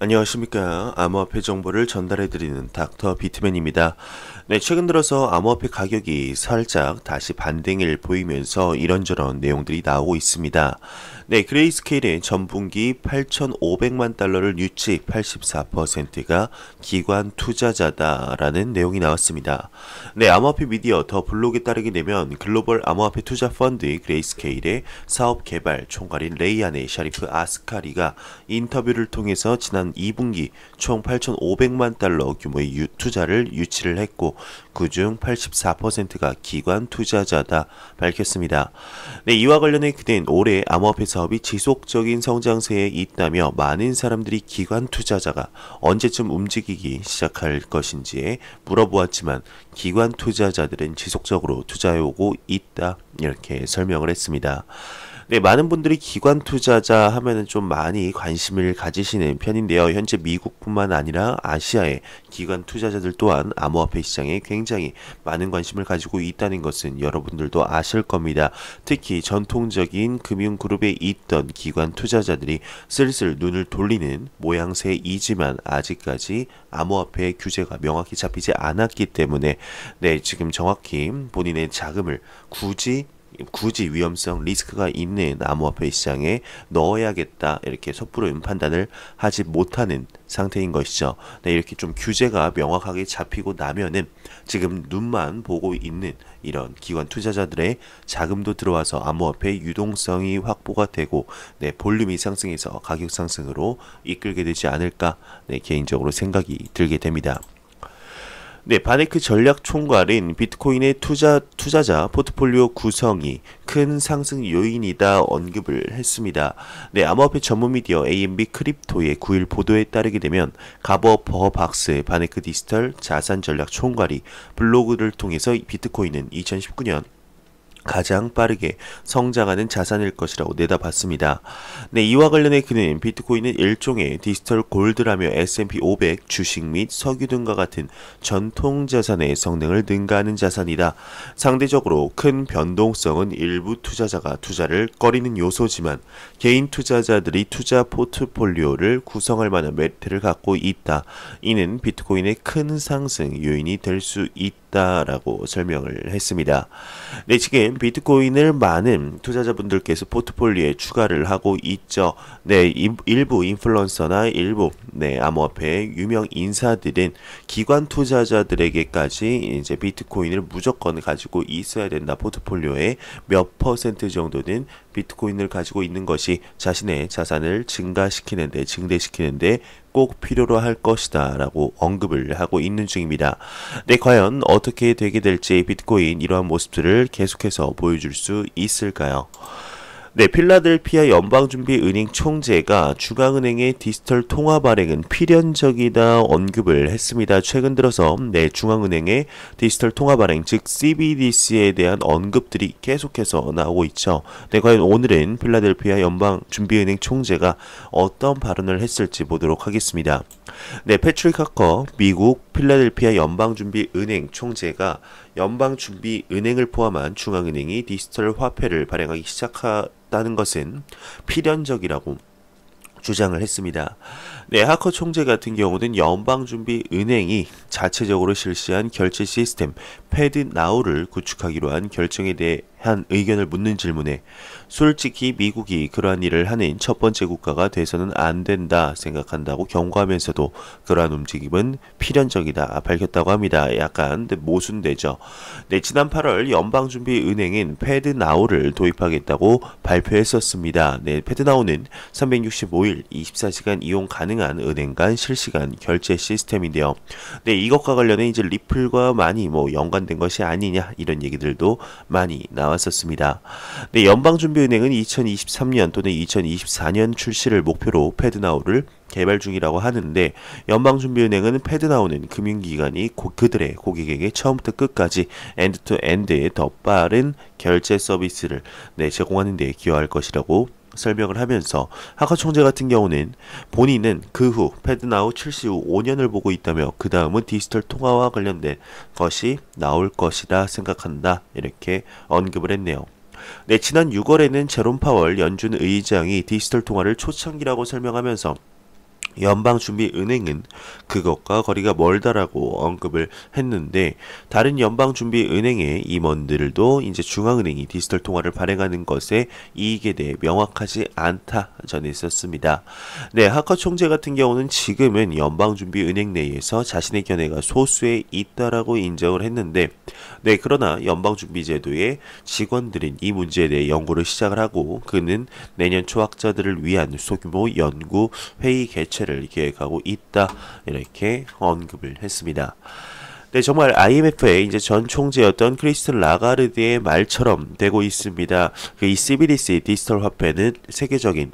안녕하십니까. 암호화폐 정보를 전달해드리는 닥터 비트맨입니다. 네, 최근 들어서 암호화폐 가격이 살짝 다시 반등을 보이면서 이런저런 내용들이 나오고 있습니다. 네, 그레이스케일의 전분기 8,500만 달러를 유치 84%가 기관 투자자다라는 내용이 나왔습니다. 네, 암호화폐 미디어 더 블록에 따르게 되면 글로벌 암호화폐 투자 펀드 그레이스케일의 사업 개발 총괄인 레이안의 샤리프 아스카리가 인터뷰를 통해서 지난 2분기 총 8,500만 달러 규모의 투자를 유치를 했고 그중 84%가 기관 투자자다 밝혔습니다. 네, 이와 관련해 그는 올해 암호화폐 사업이 지속적인 성장세에 있다며 많은 사람들이 기관 투자자가 언제쯤 움직이기 시작할 것인지에 물어보았지만 기관 투자자들은 지속적으로 투자해오고 있다 이렇게 설명을 했습니다. 네, 많은 분들이 기관 투자자 하면은 좀 많이 관심을 가지시는 편인데요. 현재 미국뿐만 아니라 아시아의 기관 투자자들 또한 암호화폐 시장에 굉장히 많은 관심을 가지고 있다는 것은 여러분들도 아실 겁니다. 특히 전통적인 금융그룹에 있던 기관 투자자들이 슬슬 눈을 돌리는 모양새이지만 아직까지 암호화폐 규제가 명확히 잡히지 않았기 때문에 네, 지금 정확히 본인의 자금을 굳이 위험성 리스크가 있는 암호화폐 시장에 넣어야겠다 이렇게 섣부른 판단을 하지 못하는 상태인 것이죠. 네, 이렇게 좀 규제가 명확하게 잡히고 나면은 지금 눈만 보고 있는 이런 기관 투자자들의 자금도 들어와서 암호화폐 유동성이 확보가 되고 네, 볼륨이 상승해서 가격 상승으로 이끌게 되지 않을까 네, 개인적으로 생각이 들게 됩니다. 네, 바네크 전략 총괄인 비트코인의 투자자 포트폴리오 구성이 큰 상승 요인이다 언급을 했습니다. 네, 암호화폐 전문 미디어 AMB 크립토의 9일 보도에 따르게 되면 가버 버박스 바네크 디지털 자산 전략 총괄이 블로그를 통해서 비트코인은 2019년 가장 빠르게 성장하는 자산일 것이라고 내다봤습니다. 네, 이와 관련해 그는 비트코인은 일종의 디지털 골드라며 S&P 500 주식 및 석유 등과 같은 전통 자산의 성능을 능가하는 자산이다. 상대적으로 큰 변동성은 일부 투자자가 투자를 꺼리는 요소지만 개인 투자자들이 투자 포트폴리오를 구성할 만한 메리트를 갖고 있다. 이는 비트코인의 큰 상승 요인이 될 수 있다라고 설명을 했습니다. 네, 지금 비트코인을 많은 투자자분들께서 포트폴리오에 추가를 하고 있죠. 네, 일부 인플루언서나 일부 암호화폐 유명 인사들은 기관 투자자들에게까지 이제 비트코인을 무조건 가지고 있어야 된다. 포트폴리오에 몇 퍼센트 정도는 비트코인을 가지고 있는 것이 자신의 자산을 증대시키는데 꼭 필요로 할 것이다 라고 언급을 하고 있는 중입니다. 네, 과연 어떻게 되게 될지 비트코인 이러한 모습들을 계속해서 보여줄 수 있을까요? 네, 필라델피아 연방준비은행 총재가 중앙은행의 디지털 통화 발행은 필연적이다 언급을 했습니다. 최근 들어서 중앙은행의 디지털 통화 발행 즉 CBDC에 대한 언급들이 계속해서 나오고 있죠. 네, 과연 오늘은 필라델피아 연방준비은행 총재가 어떤 발언을 했을지 보도록 하겠습니다. 네, 패트릭 하커 미국 필라델피아 연방준비은행 총재가 연방준비은행을 포함한 중앙은행이 디지털 화폐를 발행하기 시작했다는 것은 필연적이라고 주장을 했습니다. 네, 하커 총재 같은 경우는 연방준비은행이 자체적으로 실시한 결제 시스템 패드나우를 구축하기로 한 결정에 대한 의견을 묻는 질문에 솔직히 미국이 그러한 일을 하는 첫 번째 국가가 돼서는 안 된다 생각한다고 경고하면서도 그러한 움직임은 필연적이다 밝혔다고 합니다. 약간 모순되죠. 네, 지난 8월 연방준비은행은 패드나우를 도입하겠다고 발표했었습니다. 네, 패드나우는 365일 24시간 이용 가능한 은행 간 실시간 결제 시스템인데요. 네, 이것과 관련해 이제 리플과 많이 연관된 것이 아니냐 이런 얘기들도 많이 나왔었습니다. 네, 연방준비은행은 2023년 또는 2024년 출시를 목표로 패드나우를 개발 중이라고 하는데 연방준비은행은 패드나우는 금융기관이 그들의 고객에게 처음부터 끝까지 엔드투엔드의 더 빠른 결제 서비스를 제공하는 데 기여할 것이라고 설명을 하면서 하커 총재 같은 경우는 본인은 그 후 패드나우 출시 후 5년을 보고 있다며 그 다음은 디지털 통화와 관련된 것이 나올 것이라 생각한다 이렇게 언급을 했네요. 네, 지난 6월에는 제롬 파월 연준 의장이 디지털 통화를 초창기라고 설명하면서 연방준비은행은 그것과 거리가 멀다라고 언급을 했는데, 다른 연방준비은행의 임원들도 이제 중앙은행이 디지털 통화를 발행하는 것에 이익에 대해 명확하지 않다 전했었습니다. 네, 하커 총재 같은 경우는 지금은 연방준비은행 내에서 자신의 견해가 소수에 있다라고 인정을 했는데, 네, 그러나 연방준비제도의 직원들은 이 문제에 대해 연구를 시작을 하고, 그는 내년 초학자들을 위한 소규모 연구 회의 개최를 계획하고 있다, 이렇게 언급을 했습니다. 네, 정말 IMF의 이제 전 총재였던 크리스틴 라가르드의 말처럼 되고 있습니다. 이 CBDC 디지털 화폐는 세계적인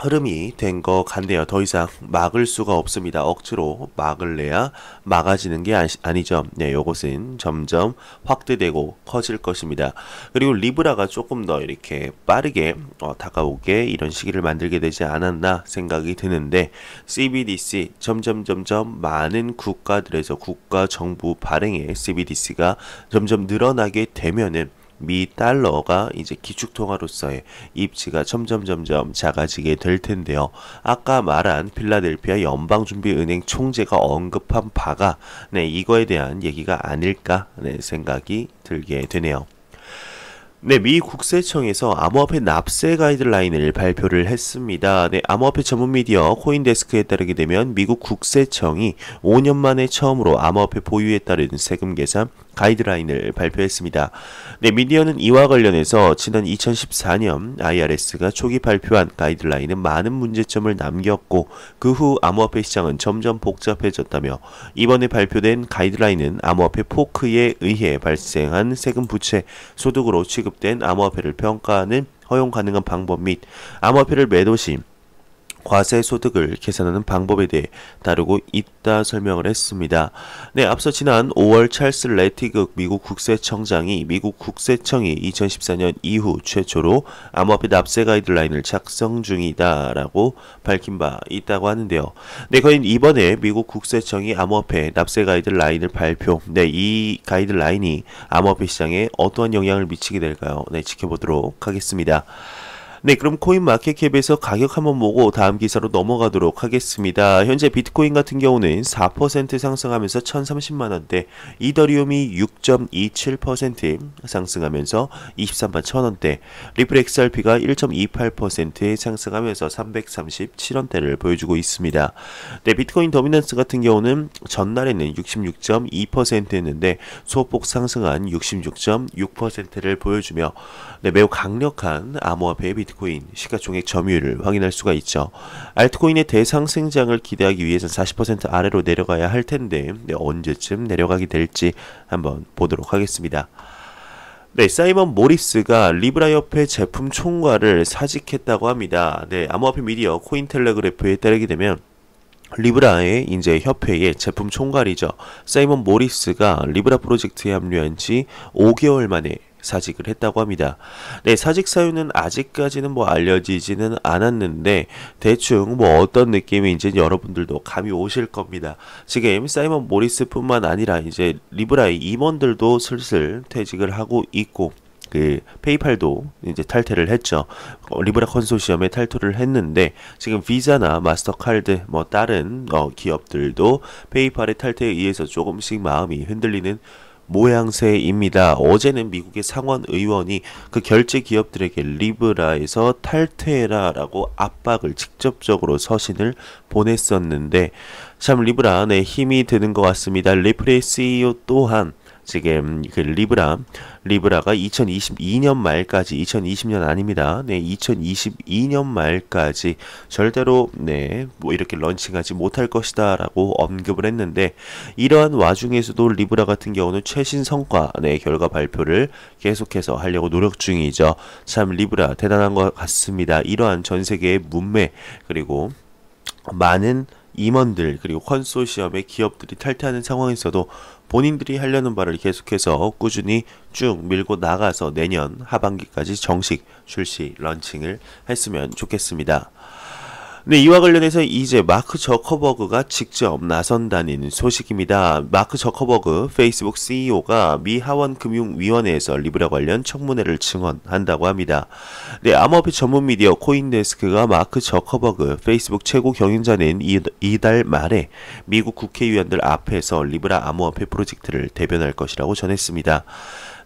흐름이 된 것 같네요. 더 이상 막을 수가 없습니다. 억지로 막을래야 막아지는 게 아니죠. 네, 요것은 점점 확대되고 커질 것입니다. 그리고 리브라가 조금 더 이렇게 빠르게 다가오게 이런 시기를 만들게 되지 않았나 생각이 드는데, CBDC 점점 많은 국가들에서 국가 정부 발행의 CBDC가 점점 늘어나게 되면은 미 달러가 이제 기축통화로서의 입지가 점점 작아지게 될 텐데요. 아까 말한 필라델피아 연방준비은행 총재가 언급한 바가 이거에 대한 얘기가 아닐까 생각이 들게 되네요. 네, 미 국세청에서 암호화폐 납세 가이드라인을 발표를 했습니다. 네, 암호화폐 전문 미디어 코인데스크에 따르게 되면 미국 국세청이 5년 만에 처음으로 암호화폐 보유에 따른 세금 계산 가이드라인을 발표했습니다. 네, 미디어는 이와 관련해서 지난 2014년 IRS가 초기 발표한 가이드라인은 많은 문제점을 남겼고, 그 후 암호화폐 시장은 점점 복잡해졌다며, 이번에 발표된 가이드라인은 암호화폐 포크에 의해 발생한 세금 부채, 소득으로 취급된 암호화폐를 평가하는 허용 가능한 방법 및 암호화폐를 매도 시 과세 소득을 계산하는 방법에 대해 다루고 있다 설명을 했습니다. 네, 앞서 지난 5월 찰스 레티그 미국 국세청장이 미국 국세청이 2014년 이후 최초로 암호화폐 납세 가이드라인을 작성 중이다라고 밝힌 바 있다고 하는데요. 네, 거의 이번에 미국 국세청이 암호화폐 납세 가이드라인을 발표. 네, 이 가이드라인이 암호화폐 시장에 어떠한 영향을 미치게 될까요? 네, 지켜보도록 하겠습니다. 네, 그럼 코인마켓캡에서 가격 한번 보고 다음 기사로 넘어가도록 하겠습니다. 현재 비트코인 같은 경우는 4% 상승하면서 1030만원대, 이더리움이 6.27% 상승하면서 23만 1000원대, 리플 XRP가 1.28% 상승하면서 337원대를 보여주고 있습니다. 네, 비트코인 더미넌스 같은 경우는 전날에는 66.2%였는데 소폭 상승한 66.6%를 보여주며, 네, 매우 강력한 암호화폐의 비트코인 시가총액 점유율을 확인할 수가 있죠. 알트코인의 대상승장을 기대하기 위해서는 40% 아래로 내려가야 할 텐데, 네, 언제쯤 내려가게 될지 한번 보도록 하겠습니다. 네, 사이먼 모리스가 리브라 협회 제품 총괄을 사직했다고 합니다. 네, 암호화폐 미디어 코인텔레그래프에 따르게 되면 리브라의 이제 협회의 제품 총괄이죠. 사이먼 모리스가 리브라 프로젝트에 합류한 지 5개월 만에 사직을 했다고 합니다. 네, 사직 사유는 아직까지는 알려지지는 않았는데 대충 어떤 느낌인지 여러분들도 감이 오실 겁니다. 지금 사이먼 모리스뿐만 아니라 이제 리브라의 임원들도 슬슬 퇴직을 하고 있고, 그 페이팔도 이제 탈퇴를 했죠. 리브라 컨소시엄에 탈퇴를 했는데, 지금 비자나 마스터카드 다른 기업들도 페이팔의 탈퇴에 의해서 조금씩 마음이 흔들리는 모양새입니다. 어제는 미국의 상원 의원이 그 결제 기업들에게 리브라에서 탈퇴해라라고 압박을 직접적으로 서신을 보냈었는데, 참 리브라 힘이 드는 것 같습니다. 리플의 CEO 또한 지금 그 리브라가 2022년 말까지, 2020년 아닙니다. 네, 2022년 말까지 절대로 이렇게 런칭하지 못할 것이다라고 언급을 했는데, 이러한 와중에서도 리브라 같은 경우는 최신 성과 결과 발표를 계속해서 하려고 노력 중이죠. 참 리브라 대단한 것 같습니다. 이러한 전 세계의 문매, 그리고 많은 임원들, 그리고 컨소시엄의 기업들이 탈퇴하는 상황에서도 본인들이 하려는 바를 계속해서 꾸준히 쭉 밀고 나가서 내년 하반기까지 정식 출시 런칭을 했으면 좋겠습니다. 네, 이와 관련해서 이제 마크 저커버그가 직접 나선다는 소식입니다. 마크 저커버그 페이스북 CEO가 미 하원금융위원회에서 리브라 관련 청문회를 증언한다고 합니다. 네, 암호화폐 전문 미디어 코인데스크가 마크 저커버그 페이스북 최고 경영자는 이달 말에 미국 국회의원들 앞에서 리브라 암호화폐 프로젝트를 대변할 것이라고 전했습니다.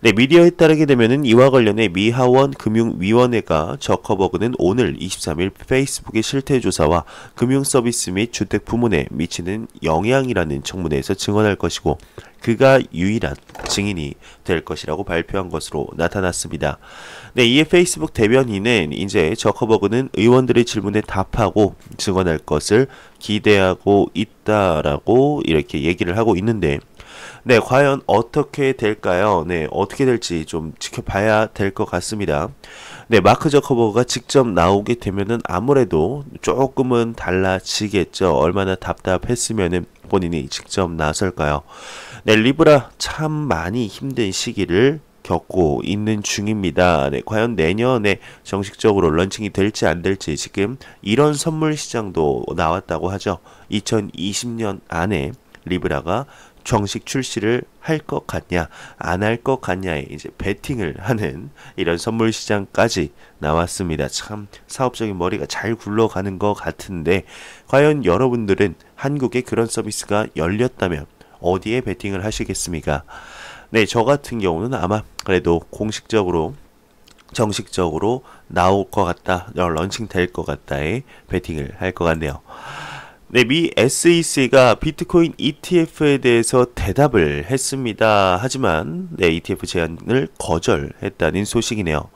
네, 미디어에 따르게 되면은 이와 관련해 미 하원 금융위원회가 저커버그는 오늘 23일 페이스북의 실태조사와 금융서비스 및 주택 부문에 미치는 영향이라는 청문회에서 증언할 것이고 그가 유일한 증인이 될 것이라고 발표한 것으로 나타났습니다. 네, 이에 페이스북 대변인은 이제 저커버그는 의원들의 질문에 답하고 증언할 것을 기대하고 있다라고 이렇게 얘기를 하고 있는데 네, 과연 어떻게 될까요? 네, 어떻게 될지 좀 지켜봐야 될 것 같습니다. 네, 마크 저커버그가 직접 나오게 되면은 아무래도 조금은 달라지겠죠. 얼마나 답답했으면은 본인이 직접 나설까요? 네, 리브라 참 많이 힘든 시기를 겪고 있는 중입니다. 네, 과연 내년에 정식적으로 런칭이 될지 안 될지 지금 이런 선물 시장도 나왔다고 하죠. 2020년 안에 리브라가 정식 출시를 할 것 같냐, 안 할 것 같냐에 이제 베팅을 하는 이런 선물 시장까지 나왔습니다. 참 사업적인 머리가 잘 굴러가는 것 같은데 과연 여러분들은 한국에 그런 서비스가 열렸다면 어디에 베팅을 하시겠습니까? 네, 저 같은 경우는 아마 그래도 공식적으로 정식적으로 나올 것 같다, 런칭 될 것 같다에 베팅을 할 것 같네요. 네, 미 SEC가 비트코인 ETF에 대해서 대답을 했습니다. 하지만 네, ETF 제안을 거절했다는 소식이네요.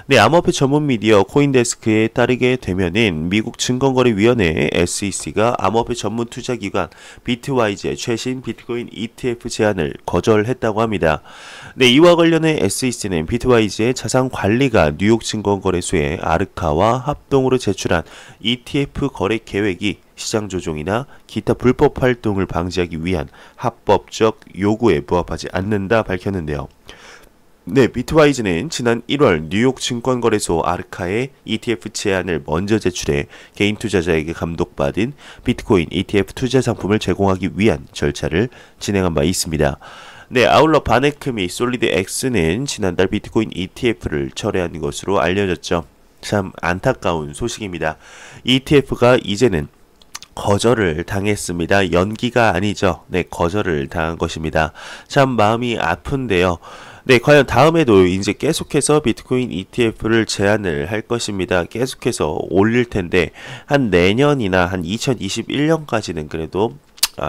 네, 암호화폐 전문 미디어 코인데스크에 따르게 되면은 미국 증권거래위원회 SEC가 암호화폐 전문 투자기관 비트와이즈의 최신 비트코인 ETF 제안을 거절했다고 합니다. 네, 이와 관련해 SEC는 비트와이즈의 자산관리가 뉴욕 증권거래소에 아르카와 합동으로 제출한 ETF 거래 계획이 시장 조종이나 기타 불법 활동을 방지하기 위한 합법적 요구에 부합하지 않는다 밝혔는데요. 네, 비트와이즈는 지난 1월 뉴욕 증권거래소 아르카의 ETF 제안을 먼저 제출해 개인 투자자에게 감독받은 비트코인 ETF 투자 상품을 제공하기 위한 절차를 진행한 바 있습니다. 네, 아울러 바네크 및 솔리드X는 지난달 비트코인 ETF를 철회한 것으로 알려졌죠. 참 안타까운 소식입니다. ETF가 이제는 거절을 당했습니다. 연기가 아니죠. 네, 거절을 당한 것입니다. 참 마음이 아픈데요. 네, 과연 다음에도 이제 계속해서 비트코인 ETF를 제안을 할 것입니다. 계속해서 올릴 텐데 한 내년이나 한 2021년까지는 그래도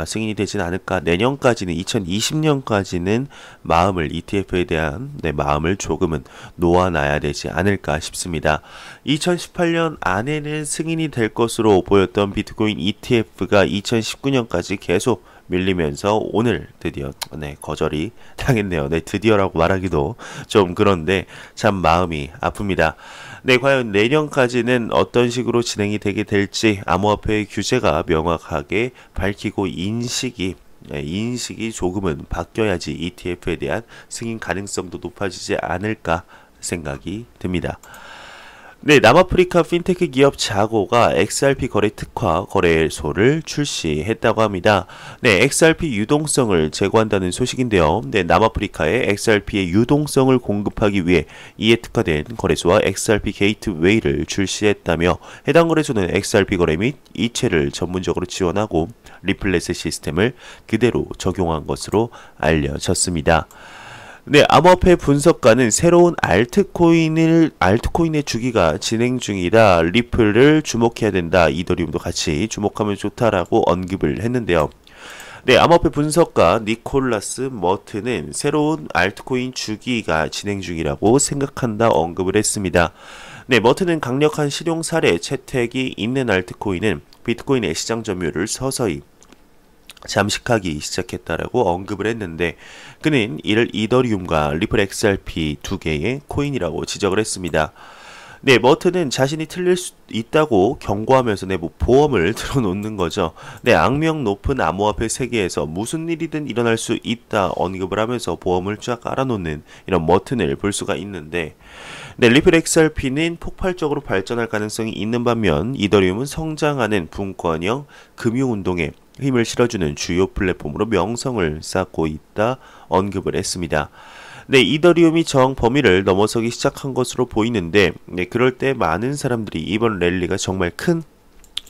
승인이 되진 않을까. 내년까지는 2020년까지는 마음을 ETF에 대한 마음을 조금은 놓아놔야 되지 않을까 싶습니다. 2018년 안에는 승인이 될 것으로 보였던 비트코인 ETF가 2019년까지 계속 밀리면서 오늘 드디어 거절이 당했네요. 네, 드디어라고 말하기도 좀 그런데 참 마음이 아픕니다. 네, 과연 내년까지는 어떤 식으로 진행이 되게 될지 암호화폐의 규제가 명확하게 밝히고 인식이 조금은 바뀌어야지 ETF에 대한 승인 가능성도 높아지지 않을까 생각이 듭니다. 네, 남아프리카 핀테크 기업 자고가 XRP 거래 특화 거래소를 출시했다고 합니다. 네, XRP 유동성을 제고한다는 소식인데요. 네, 남아프리카의 XRP의 유동성을 공급하기 위해 이에 특화된 거래소와 XRP 게이트웨이를 출시했다며 해당 거래소는 XRP 거래 및 이체를 전문적으로 지원하고 리플렛 시스템을 그대로 적용한 것으로 알려졌습니다. 네, 암호화폐 분석가는 새로운 알트코인의 주기가 진행 중이다. 리플을 주목해야 된다. 이더리움도 같이 주목하면 좋다라고 언급을 했는데요. 네, 암호화폐 분석가 니콜라스 머튼은 새로운 알트코인 주기가 진행 중이라고 생각한다 언급을 했습니다. 네, 머튼은 강력한 실용 사례 채택이 있는 알트코인은 비트코인의 시장 점유율을 서서히 잠식하기 시작했다라고 언급을 했는데 그는 이를 이더리움과 리플 XRP 두 개의 코인이라고 지적을 했습니다. 네, 머튼은 자신이 틀릴 수 있다고 경고하면서 보험을 들어놓는 거죠. 네, 악명 높은 암호화폐 세계에서 무슨 일이든 일어날 수 있다 언급을 하면서 보험을 쫙 깔아놓는 이런 머튼을 볼 수가 있는데 네, 리플 XRP는 폭발적으로 발전할 가능성이 있는 반면 이더리움은 성장하는 분권형 금융운동에 힘을 실어주는 주요 플랫폼으로 명성을 쌓고 있다 언급을 했습니다. 네, 이더리움이 정 범위를 넘어서기 시작한 것으로 보이는데, 네, 그럴 때 많은 사람들이 이번 랠리가 정말 큰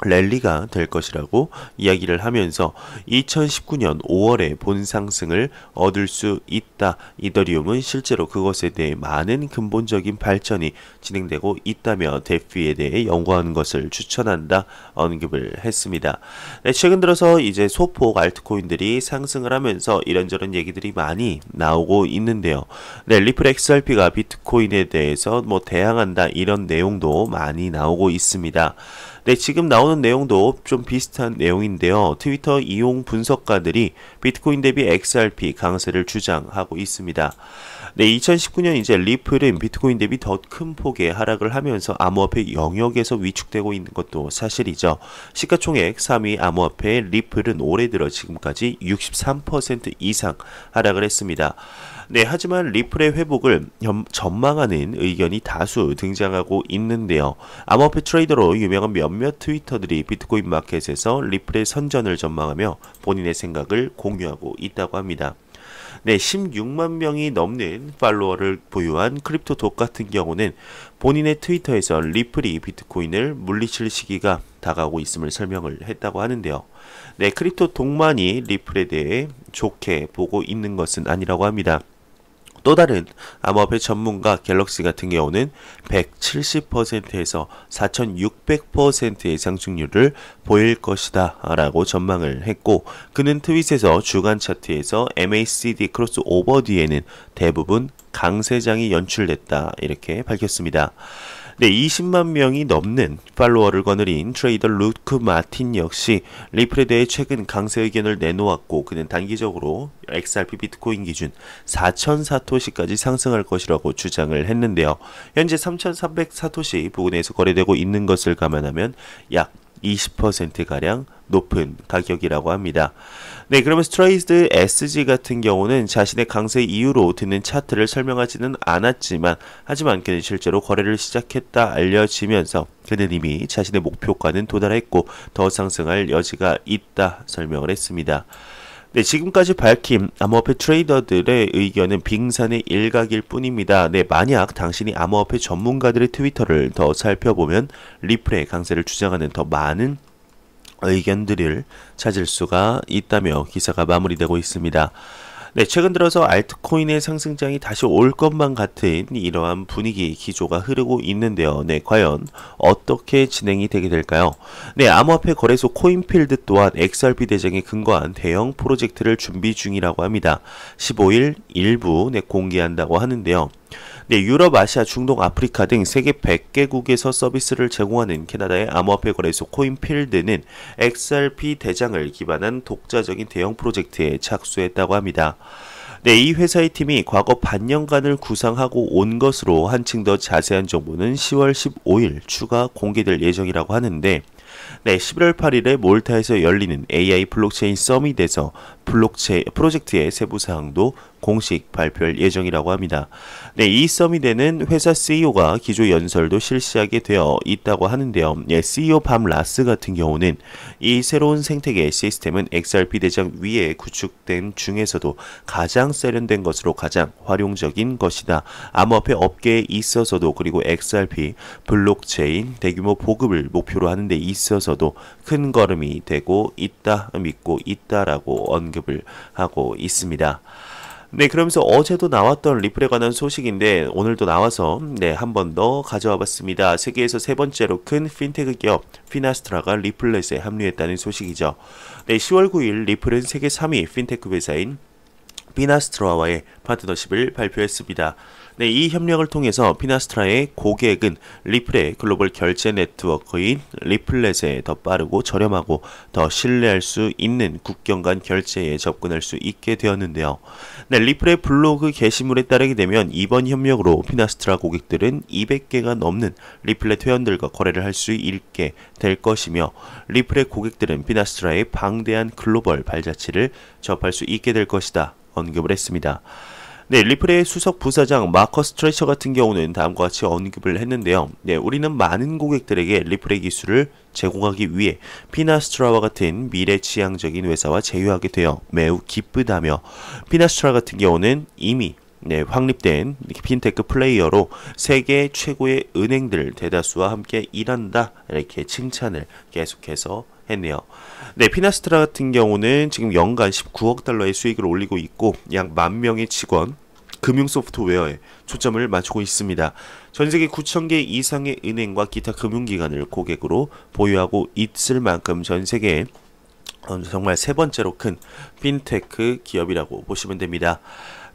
랠리가 될 것이라고 이야기를 하면서 2019년 5월에 본 상승을 얻을 수 있다. 이더리움은 실제로 그것에 대해 많은 근본적인 발전이 진행되고 있다며 데피에 대해 연구하는 것을 추천한다 언급을 했습니다. 네, 최근 들어서 이제 소폭 알트코인들이 상승을 하면서 이런저런 얘기들이 많이 나오고 있는데요. 네, 리플 XRP가 비트코인에 대해서 대항한다 이런 내용도 많이 나오고 있습니다. 네, 지금 나오는 내용도 좀 비슷한 내용인데요. 트위터 이용 분석가들이 비트코인 대비 XRP 강세를 주장하고 있습니다. 네, 2019년 이제 리플은 비트코인 대비 더 큰 폭의 하락을 하면서 암호화폐 영역에서 위축되고 있는 것도 사실이죠. 시가총액 3위 암호화폐 리플은 올해 들어 지금까지 63% 이상 하락을 했습니다. 네, 하지만 리플의 회복을 전망하는 의견이 다수 등장하고 있는데요. 암호화폐 트레이더로 유명한 몇몇 트위터들이 비트코인 마켓에서 리플의 선전을 전망하며 본인의 생각을 공유하고 있다고 합니다. 네, 16만 명이 넘는 팔로워를 보유한 크립토독 같은 경우는 본인의 트위터에서 리플이 비트코인을 물리칠 시기가 다가오고 있음을 설명을 했다고 하는데요. 네, 크립토독만이 리플에 대해 좋게 보고 있는 것은 아니라고 합니다. 또 다른 암호화폐 전문가 갤럭시 같은 경우는 170%에서 4600%의 상승률을 보일 것이다 라고 전망을 했고, 그는 트윗에서 주간 차트에서 MACD 크로스오버 뒤에는 대부분 강세장이 연출됐다 이렇게 밝혔습니다. 네, 20만 명이 넘는 팔로워를 거느린 트레이더 루크 마틴 역시 리플에 대해 최근 강세 의견을 내놓았고, 그는 단기적으로 XRP 비트코인 기준 4,000사토시까지 상승할 것이라고 주장을 했는데요. 현재 3,300사토시 부근에서 거래되고 있는 것을 감안하면 약 20%가량 높은 가격이라고 합니다. 네, 그러면 스트레이드 SG 같은 경우는 자신의 강세 이유로 드는 차트를 설명하지는 않았지만, 하지만 그는 실제로 거래를 시작했다 알려지면서 그는 이미 자신의 목표가는 도달했고 더 상승할 여지가 있다 설명을 했습니다. 네, 지금까지 밝힌 암호화폐 트레이더들의 의견은 빙산의 일각일 뿐입니다. 네, 만약 당신이 암호화폐 전문가들의 트위터를 더 살펴보면 리플의 강세를 주장하는 더 많은 의견들을 찾을 수가 있다며 기사가 마무리되고 있습니다. 네, 최근 들어서 알트코인의 상승장이 다시 올 것만 같은 이러한 분위기 기조가 흐르고 있는데요. 네, 과연 어떻게 진행이 되게 될까요? 네, 암호화폐 거래소 코인필드 또한 XRP 대장에 근거한 대형 프로젝트를 준비 중이라고 합니다. 15일 일부 공개한다고 하는데요. 네, 유럽, 아시아, 중동, 아프리카 등 세계 100개국에서 서비스를 제공하는 캐나다의 암호화폐 거래소 코인필드는 XRP 대장을 기반한 독자적인 대형 프로젝트에 착수했다고 합니다. 네, 이 회사의 팀이 과거 반년간을 구상하고 온 것으로 한층 더 자세한 정보는 10월 15일 추가 공개될 예정이라고 하는데, 네, 11월 8일에 몰타에서 열리는 AI 블록체인 서밋에서 프로젝트의 세부 사항도 공식 발표할 예정이라고 합니다. 네, 이 서밋에는 회사 CEO가 기조 연설도 실시하게 되어 있다고 하는데요. 예, CEO 밤 라스 같은 경우는 이 새로운 생태계 시스템은 XRP 대장 위에 구축된 중에서도 가장 세련된 것으로 가장 활용적인 것이다. 암호화폐 업계에 있어서도, 그리고 XRP 블록체인 대규모 보급을 목표로 하는 데 있어서도 큰 걸음이 되고 있다, 믿고 있다라고 언급을 하고 있습니다. 네, 그러면서 어제도 나왔던 리플에 관한 소식인데 오늘도 나와서 한 번 더 가져와 봤습니다. 세계에서 세 번째로 큰 핀테크 기업 피나스트라가 리플렛에 합류했다는 소식이죠. 네, 10월 9일 리플은 세계 3위 핀테크 회사인 피나스트라와의 파트너십을 발표했습니다. 네, 이 협력을 통해서 피나스트라의 고객은 리플의 글로벌 결제 네트워크인 리플렛에 더 빠르고 저렴하고 더 신뢰할 수 있는 국경 간 결제에 접근할 수 있게 되었는데요. 네, 리플의 블로그 게시물에 따르게 되면 이번 협력으로 피나스트라 고객들은 200개가 넘는 리플렛 회원들과 거래를 할 수 있게 될 것이며, 리플의 고객들은 피나스트라의 방대한 글로벌 발자취를 접할 수 있게 될 것이다 언급을 했습니다. 네, 리플의 수석 부사장 마커스 트레셔 같은 경우는 다음과 같이 언급을 했는데요. 네, 우리는 많은 고객들에게 리플의 기술을 제공하기 위해 피나스트라와 같은 미래지향적인 회사와 제휴하게 되어 매우 기쁘다며, 피나스트라 같은 경우는 이미 확립된 핀테크 플레이어로 세계 최고의 은행들 대다수와 함께 일한다, 이렇게 칭찬을 계속해서 했네요. 네, 피나스트라 같은 경우는 지금 연간 19억 달러의 수익을 올리고 있고 약 10,000명의 직원, 금융 소프트웨어에 초점을 맞추고 있습니다. 전 세계 9,000개 이상의 은행과 기타 금융기관을 고객으로 보유하고 있을 만큼 전 세계에 정말 세 번째로 큰 핀테크 기업이라고 보시면 됩니다.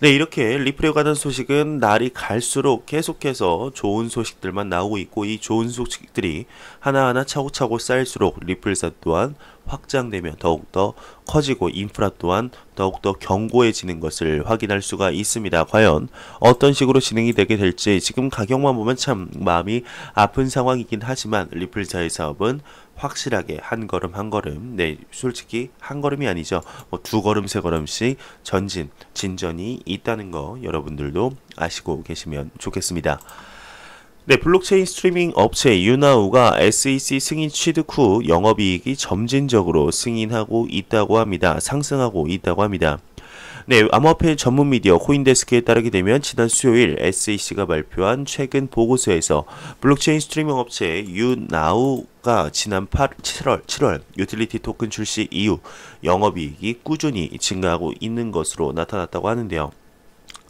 네, 이렇게 리플에 관한 소식은 날이 갈수록 계속해서 좋은 소식들만 나오고 있고, 이 좋은 소식들이 하나하나 차곡차곡 쌓일수록 리플사 또한 확장되며 더욱더 커지고 인프라 또한 더욱더 견고해지는 것을 확인할 수가 있습니다. 과연 어떤 식으로 진행이 되게 될지 지금 가격만 보면 참 마음이 아픈 상황이긴 하지만, 리플사의 사업은 확실하게 한 걸음 한 걸음, 솔직히 한 걸음이 아니죠, 두 걸음 세 걸음씩 진전이 있다는 거 여러분들도 아시고 계시면 좋겠습니다. 네, 블록체인 스트리밍 업체 유나우가 SEC 승인 취득 후 영업이익이 점진적으로 승인하고 있다고 합니다. 상승하고 있다고 합니다. 네, 암호화폐 전문 미디어 코인데스크에 따르게 되면 지난 수요일 SEC가 발표한 최근 보고서에서 블록체인 스트리밍 업체 유나우가 지난 7월 유틸리티 토큰 출시 이후 영업이익이 꾸준히 증가하고 있는 것으로 나타났다고 하는데요.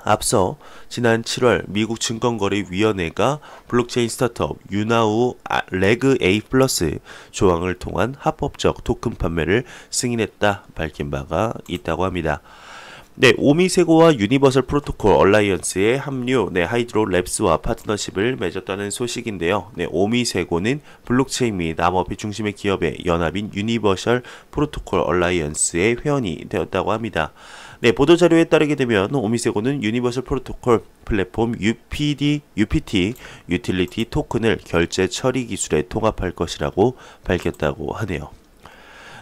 앞서 지난 7월 미국 증권거래위원회가 블록체인 스타트업 유나우 레그 A 플러스 조항을 통한 합법적 토큰 판매를 승인했다 밝힌 바가 있다고 합니다. 네, 오미세고와 유니버설 프로토콜 얼라이언스의 합류, 하이드로 랩스와 파트너십을 맺었다는 소식인데요. 네, 오미세고는 블록체인 및 암호화폐 중심의 기업의 연합인 유니버설 프로토콜 얼라이언스의 회원이 되었다고 합니다. 네, 보도자료에 따르게 되면 오미세고는 유니버설 프로토콜 플랫폼 UPT 유틸리티 토큰을 결제 처리 기술에 통합할 것이라고 밝혔다고 하네요.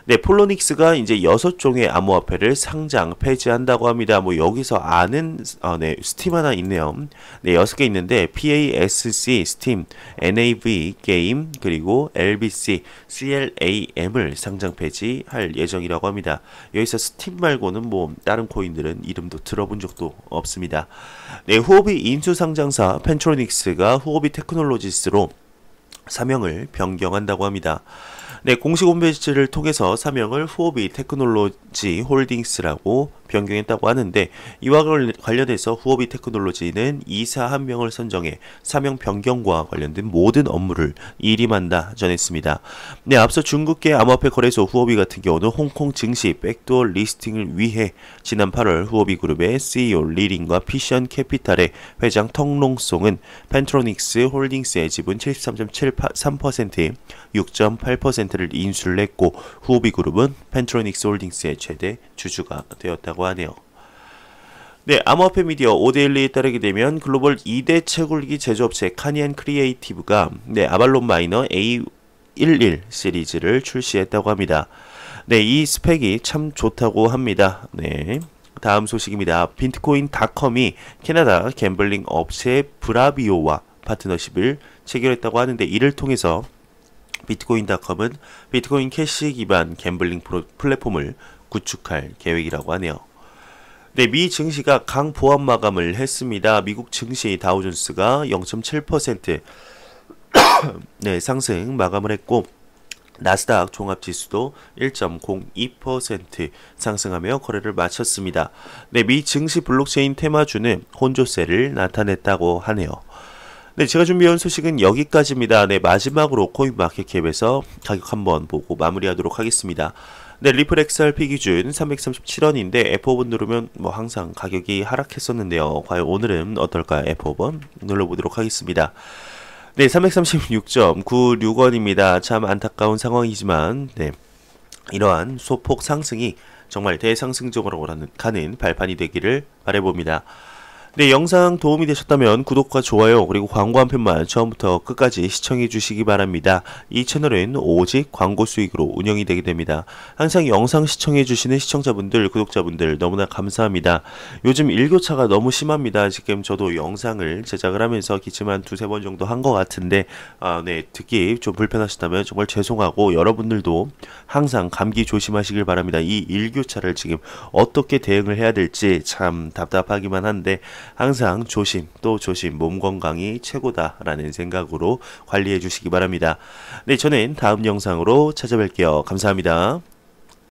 네, 폴로닉스가 이제 6종의 암호화폐를 상장, 폐지한다고 합니다. 여기서 아는, 스팀 하나 있네요. 네, 6개 있는데, PASC, 스팀, NAV, 게임, 그리고 LBC, CLAM을 상장 폐지할 예정이라고 합니다. 여기서 스팀 말고는 다른 코인들은 이름도 들어본 적도 없습니다. 네, 후오비 인수상장사 펜트로닉스가 후오비 테크놀로지스로 사명을 변경한다고 합니다. 네, 공식 홈페이지를 통해서 사명을 후오비 테크놀로지 홀딩스라고 변경했다고 하는데, 이와 관련해서 후오비 테크놀로지는 이사 한 명을 선정해 사명 변경과 관련된 모든 업무를 일임한다 전했습니다. 네, 앞서 중국계 암호화폐 거래소 후오비 같은 경우는 홍콩 증시 백도어 리스팅을 위해 지난 8월 후오비 그룹의 CEO 리링과 피션 캐피탈의 회장 텅롱송은 펜트로닉스 홀딩스의 지분 73.73%, 6.8%를 인수를 했고, 후오비 그룹은 펜트로닉스 홀딩스의 최대 주주가 되었다고 하네요. 네, 암호화폐 미디어 오데일리에 따르게 되면 글로벌 2대 채굴기 제조업체 카니안 크리에이티브가 아발론 마이너 A11 시리즈를 출시했다고 합니다. 네, 이 스펙이 참 좋다고 합니다. 네, 다음 소식입니다. 비트코인닷컴이 캐나다 갬블링 업체 브라비오와 파트너십을 체결했다고 하는데, 이를 통해서 비트코인닷컴은 비트코인 캐시 기반 갬블링 플랫폼을 구축할 계획이라고 하네요. 네, 미 증시가 강보합 마감을 했습니다. 미국 증시 다우존스가 0.7% 상승 마감을 했고, 나스닥 종합지수도 1.02% 상승하며 거래를 마쳤습니다. 네, 미 증시 블록체인 테마주는 혼조세를 나타냈다고 하네요. 네, 제가 준비해온 소식은 여기까지입니다. 네, 마지막으로 코인마켓캡에서 가격 한번 보고 마무리하도록 하겠습니다. 네, 리플 XRP 기준 337원인데 F5번 누르면 항상 가격이 하락했었는데요. 과연 오늘은 어떨까요? F5번 눌러보도록 하겠습니다. 네, 336.96원입니다. 참 안타까운 상황이지만, 이러한 소폭 상승이 정말 대상승적으로 가는 발판이 되기를 바라봅니다. 네, 영상 도움이 되셨다면 구독과 좋아요 그리고 광고 한 편만 처음부터 끝까지 시청해 주시기 바랍니다. 이 채널은 오직 광고 수익으로 운영이 되게 됩니다. 항상 영상 시청해 주시는 시청자분들, 구독자분들 너무나 감사합니다. 요즘 일교차가 너무 심합니다. 지금 저도 영상을 제작을 하면서 기침 한 두세 번 정도 한 것 같은데 네, 듣기 좀 불편하시다면 정말 죄송하고 여러분들도 항상 감기 조심하시길 바랍니다. 이 일교차를 지금 어떻게 대응을 해야 될지 참 답답하기만 한데 항상 조심 또 조심, 몸 건강이 최고다라는 생각으로 관리해 주시기 바랍니다. 네, 저는 다음 영상으로 찾아뵐게요. 감사합니다.